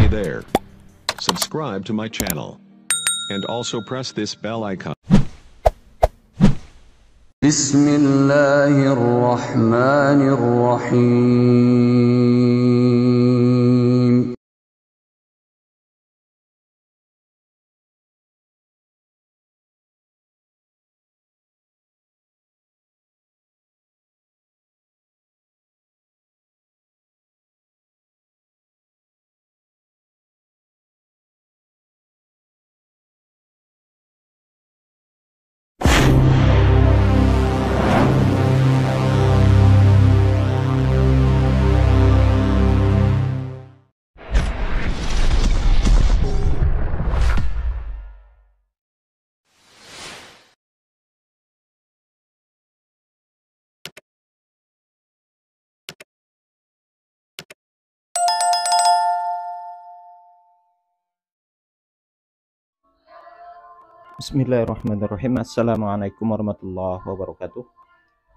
Hey there. Subscribe to my channel. And also press this bell icon. Bismillahirrahmanirrahim. Bismillahirrahmanirrahim. Assalamualaikum warahmatullahi wabarakatuh.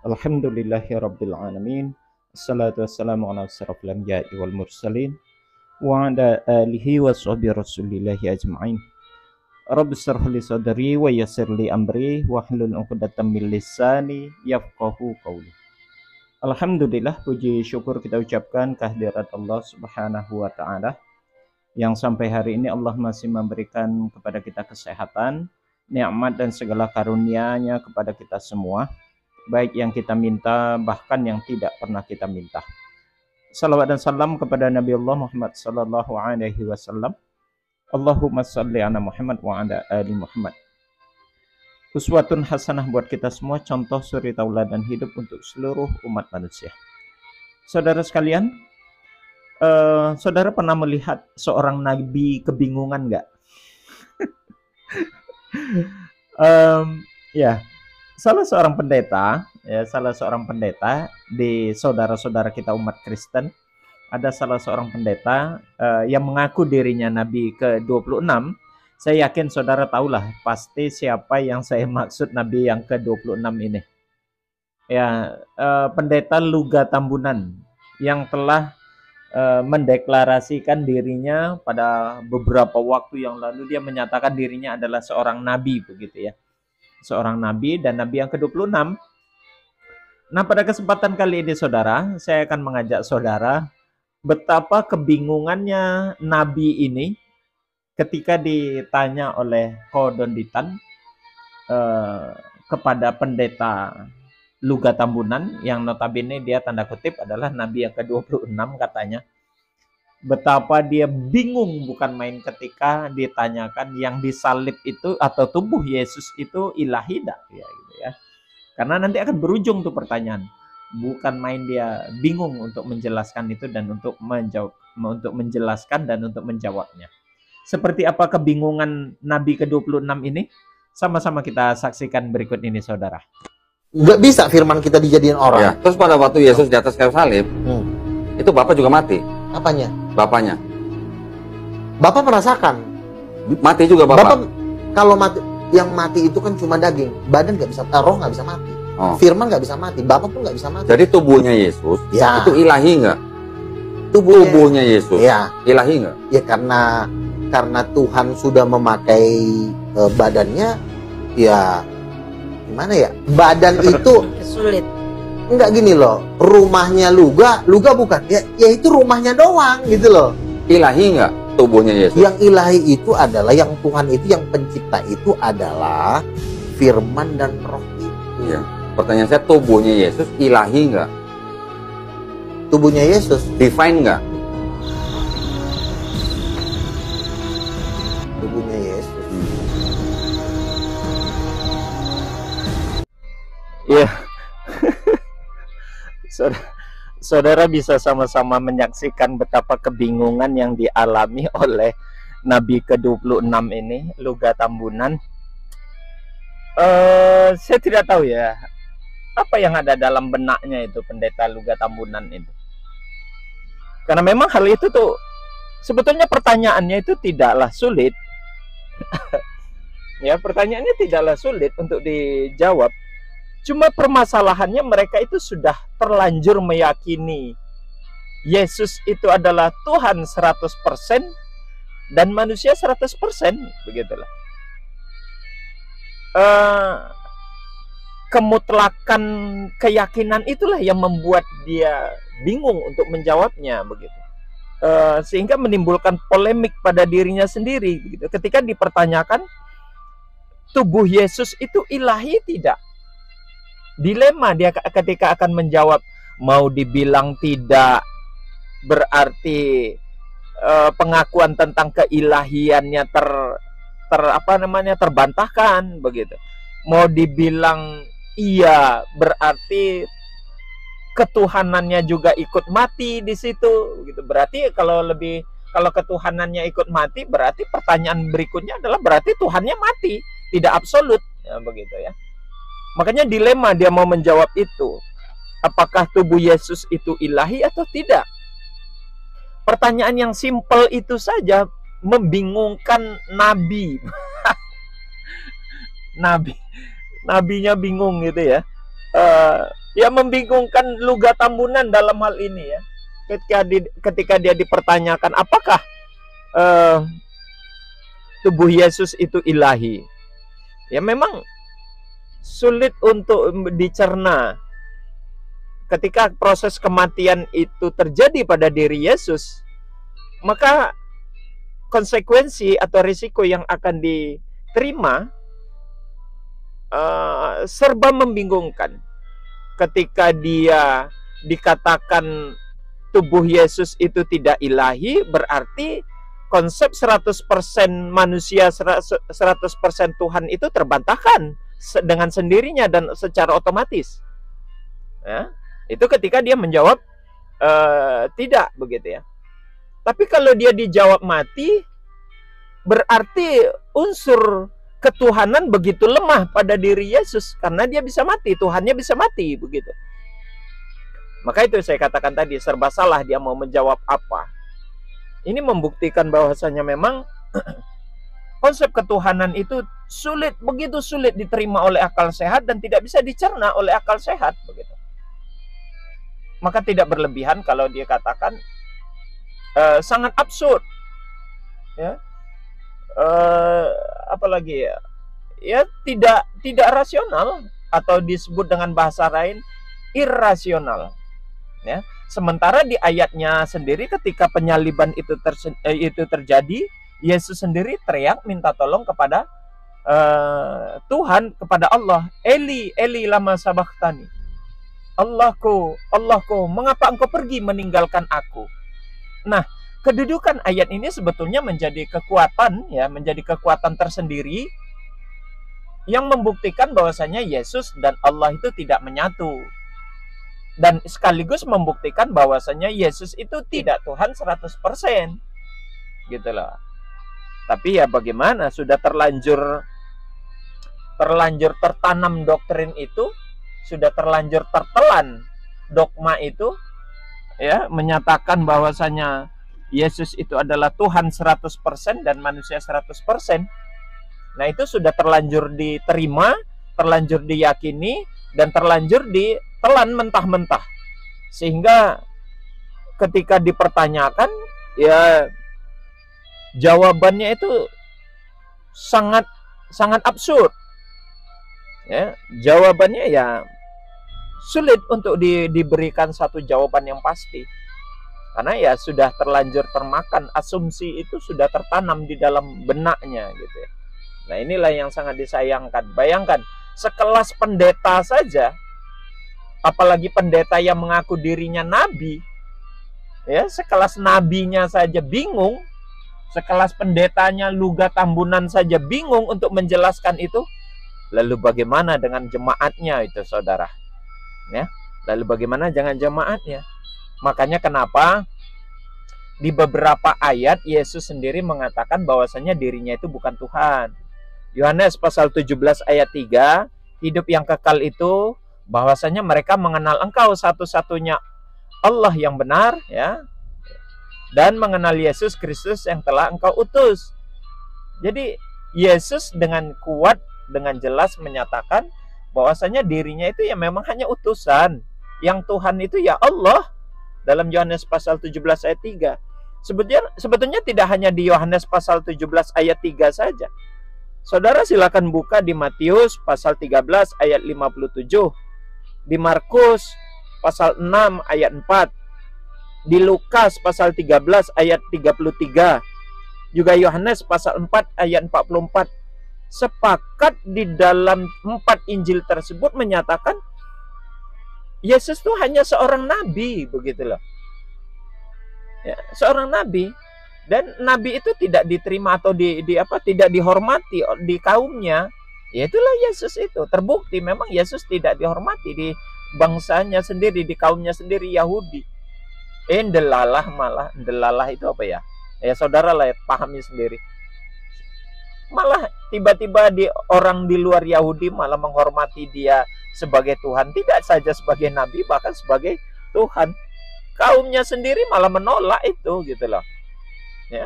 Alhamdulillahirabbil alamin. Assalatu wassalamu ala asyrafil anbiya'i wal mursalin wa ala alihi wa sahbihi rasulillahi ajma'in. Rabbi shrah li sadri wa yassir li amri wa hlul 'uqdatam min lisani yafqahu qawli. Alhamdulillah, puji syukur kita ucapkan kehadirat Allah Subhanahu wa taala yang sampai hari ini Allah masih memberikan kepada kita kesehatan, nikmat dan segala karunia-Nya kepada kita semua, baik yang kita minta bahkan yang tidak pernah kita minta. Salawat dan salam kepada Nabi Allah Muhammad sallallahu alaihi wasallam. Allahumma shalli ala Muhammad wa ala ali Muhammad. Uswatun hasanah buat kita semua, contoh suri tauladan hidup untuk seluruh umat manusia. Saudara sekalian, saudara pernah melihat seorang nabi kebingungan nggak? Ya, salah seorang pendeta di saudara-saudara kita umat Kristen, ada salah seorang pendeta yang mengaku dirinya nabi ke-26. Saya yakin saudara tahulah pasti siapa yang saya maksud nabi yang ke-26 ini. Ya, pendeta Luga Tambunan yang telah mendeklarasikan dirinya pada beberapa waktu yang lalu. Dia menyatakan dirinya adalah seorang nabi, begitu ya, seorang nabi dan nabi yang ke-26. Nah, pada kesempatan kali ini saudara, saya akan mengajak saudara betapa kebingungannya nabi ini ketika ditanya oleh Kodonditan kepada pendeta Luga Tambunan, yang notabene dia tanda kutip adalah nabi yang ke-26 katanya. Betapa dia bingung bukan main ketika ditanyakan yang disalib itu atau tubuh Yesus itu ilahi dak, ya gitu ya. Karena nanti akan berujung tuh pertanyaan. Bukan main dia bingung untuk menjelaskan itu dan untuk menjawab, untuk menjelaskan dan untuk menjawabnya. Seperti apa kebingungan nabi ke-26 ini? Sama-sama kita saksikan berikut ini saudara. Nggak bisa firman kita dijadiin orang. Ya, terus pada waktu Yesus di atas kayu salib, itu Bapak juga mati. Apanya? Bapaknya. Bapak merasakan. Mati juga Bapak. Bapak kalau mati, yang mati itu kan cuma daging, badan nggak bisa, roh nggak bisa mati. Firman nggak bisa mati, Bapak pun nggak bisa mati. Jadi tubuhnya Yesus ya, itu ilahi nggak? Tubuhnya Yesus ya, ilahi nggak? Ya karena Tuhan sudah memakai badannya, ya gimana ya? Badan itu sulit. Enggak gini loh, rumahnya Luga bukan, ya itu rumahnya doang gitu loh. Ilahi nggak tubuhnya Yesus? Yang ilahi itu adalah, yang Tuhan itu, yang pencipta itu adalah firman dan roh itu. Ya. Pertanyaan saya, tubuhnya Yesus ilahi nggak? Tubuhnya Yesus divine nggak? Tubuhnya Yesus. Iya. Saudara bisa sama-sama menyaksikan betapa kebingungan yang dialami oleh nabi ke-26 ini, Luga Tambunan. Saya tidak tahu ya apa yang ada dalam benaknya itu pendeta Luga Tambunan itu. Karena memang hal itu tuh sebetulnya pertanyaannya itu tidaklah sulit. Ya, pertanyaannya tidaklah sulit untuk dijawab. Cuma permasalahannya mereka itu sudah terlanjur meyakini Yesus itu adalah Tuhan 100%, dan manusia 100%, begitulah. Kemutlakan keyakinan itulah yang membuat dia bingung untuk menjawabnya, begitu. Sehingga menimbulkan polemik pada dirinya sendiri, begitu. Ketika dipertanyakan tubuh Yesus itu ilahi tidak, dilema dia ketika akan menjawab. Mau dibilang tidak, berarti pengakuan tentang keilahiannya terbantahkan, begitu. Mau dibilang iya, berarti ketuhanannya juga ikut mati di situ, gitu. Berarti kalau ketuhanannya ikut mati, berarti pertanyaan berikutnya adalah berarti Tuhannya mati, tidak absolut, ya, begitu ya. Makanya dilema dia mau menjawab itu. Apakah tubuh Yesus itu ilahi atau tidak? Pertanyaan yang simpel itu saja membingungkan nabi. Nabinya bingung gitu ya. Ya membingungkan Luga Tambunan dalam hal ini ya. Ketika dia dipertanyakan apakah tubuh Yesus itu ilahi. Ya memang sulit untuk dicerna. Ketika proses kematian itu terjadi pada diri Yesus, maka konsekuensi atau risiko yang akan diterima serba membingungkan. Ketika dia dikatakan tubuh Yesus itu tidak ilahi, berarti konsep 100% manusia, 100% Tuhan itu terbantahkan dengan sendirinya dan secara otomatis. Ya, itu ketika dia menjawab tidak, begitu ya. Tapi kalau dia dijawab mati, berarti unsur ketuhanan begitu lemah pada diri Yesus karena dia bisa mati, Tuhannya bisa mati, begitu. Maka itu saya katakan tadi, serba salah dia mau menjawab apa. Ini membuktikan bahwasanya memang konsep ketuhanan itu begitu sulit diterima oleh akal sehat dan tidak bisa dicerna oleh akal sehat, begitu. Maka tidak berlebihan kalau dia katakan sangat absurd, ya. Apalagi ya tidak rasional, atau disebut dengan bahasa lain irrasional, ya. Sementara di ayatnya sendiri ketika penyaliban itu terjadi, Yesus sendiri teriak minta tolong kepada Tuhan, kepada Allah, Eli Eli lama sabachthani, Allahku, Allahku, mengapa engkau pergi meninggalkan aku? Nah, kedudukan ayat ini sebetulnya menjadi kekuatan, ya, menjadi kekuatan tersendiri yang membuktikan bahwasanya Yesus dan Allah itu tidak menyatu. Dan sekaligus membuktikan bahwasanya Yesus itu tidak Tuhan 100%. Gitu loh. Tapi ya bagaimana, sudah terlanjur tertanam doktrin itu, sudah terlanjur tertelan dogma itu, ya, menyatakan bahwasanya Yesus itu adalah Tuhan 100% dan manusia 100%. Nah, itu sudah terlanjur diterima, terlanjur diyakini, dan terlanjur ditelan mentah-mentah. Sehingga ketika dipertanyakan, ya jawabannya itu sangat absurd. Ya, jawabannya ya sulit untuk diberikan satu jawaban yang pasti. Karena ya sudah terlanjur termakan, asumsi itu sudah tertanam di dalam benaknya, gitu ya. Nah, inilah yang sangat disayangkan. Bayangkan, sekelas pendeta saja, apalagi pendeta yang mengaku dirinya nabi, ya, sekelas nabinya saja bingung, sekelas pendetanya Luga Tambunan saja bingung untuk menjelaskan itu. Lalu bagaimana dengan jemaatnya itu, saudara? Ya, lalu bagaimana dengan jemaatnya? Makanya kenapa di beberapa ayat Yesus sendiri mengatakan bahwasanya dirinya itu bukan Tuhan. Yohanes pasal 17 ayat 3, hidup yang kekal itu bahwasanya mereka mengenal Engkau satu-satunya Allah yang benar, ya, dan mengenal Yesus Kristus yang telah Engkau utus. Jadi Yesus dengan kuat, dengan jelas menyatakan bahwasanya dirinya itu ya memang hanya utusan. Yang Tuhan itu ya Allah dalam Yohanes pasal 17 ayat 3. Sebetulnya tidak hanya di Yohanes pasal 17 ayat 3 saja. Saudara silakan buka di Matius pasal 13 ayat 57, di Markus pasal 6 ayat 4, di Lukas pasal 13 ayat 33, juga Yohanes pasal 4 ayat 44. Sepakat di dalam 4 Injil tersebut menyatakan Yesus itu hanya seorang nabi, begitu loh. Ya, seorang nabi, dan nabi itu tidak diterima atau tidak dihormati di kaumnya. Ya itulah Yesus itu. Terbukti memang Yesus tidak dihormati di bangsanya sendiri, di kaumnya sendiri Yahudi. Delalah itu apa ya? Ya saudara lah pahami sendiri. Malah tiba-tiba orang di luar Yahudi malah menghormati dia sebagai Tuhan, tidak saja sebagai nabi, bahkan sebagai Tuhan. Kaumnya sendiri malah menolak itu, gitu loh. Ya.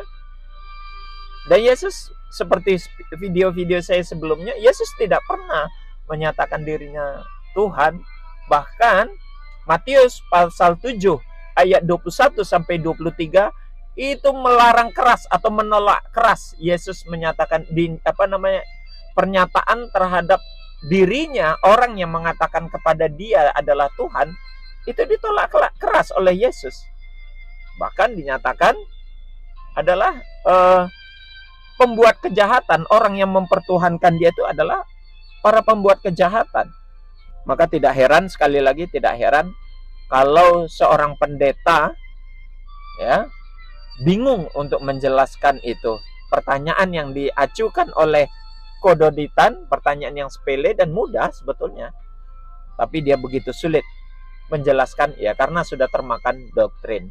Dan Yesus, seperti video-video saya sebelumnya, Yesus tidak pernah menyatakan dirinya Tuhan. Bahkan Matius pasal 7 ayat 21 sampai 23 itu melarang keras atau menolak keras Yesus menyatakan pernyataan terhadap dirinya. Orang yang mengatakan kepada dia adalah Tuhan itu ditolak keras oleh Yesus. Bahkan dinyatakan adalah pembuat kejahatan. Orang yang mempertuhankan dia itu adalah para pembuat kejahatan. Maka tidak heran, sekali lagi tidak heran kalau seorang pendeta ya bingung untuk menjelaskan itu. Pertanyaan yang diacukan oleh Kododitan, pertanyaan yang sepele dan mudah sebetulnya, tapi dia begitu sulit menjelaskan ya karena sudah termakan doktrin.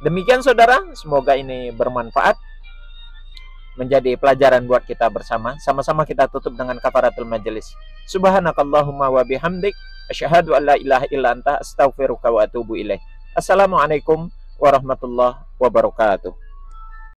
Demikian saudara, semoga ini bermanfaat, menjadi pelajaran buat kita bersama. Sama-sama kita tutup dengan kafaratul majelis. Subhanakallahumma wa bihamdik, asyhadu an la ilaha illa anta, astaghfiruka wa atubu ilaik. Assalamualaikum warahmatullahi wabarakatuh.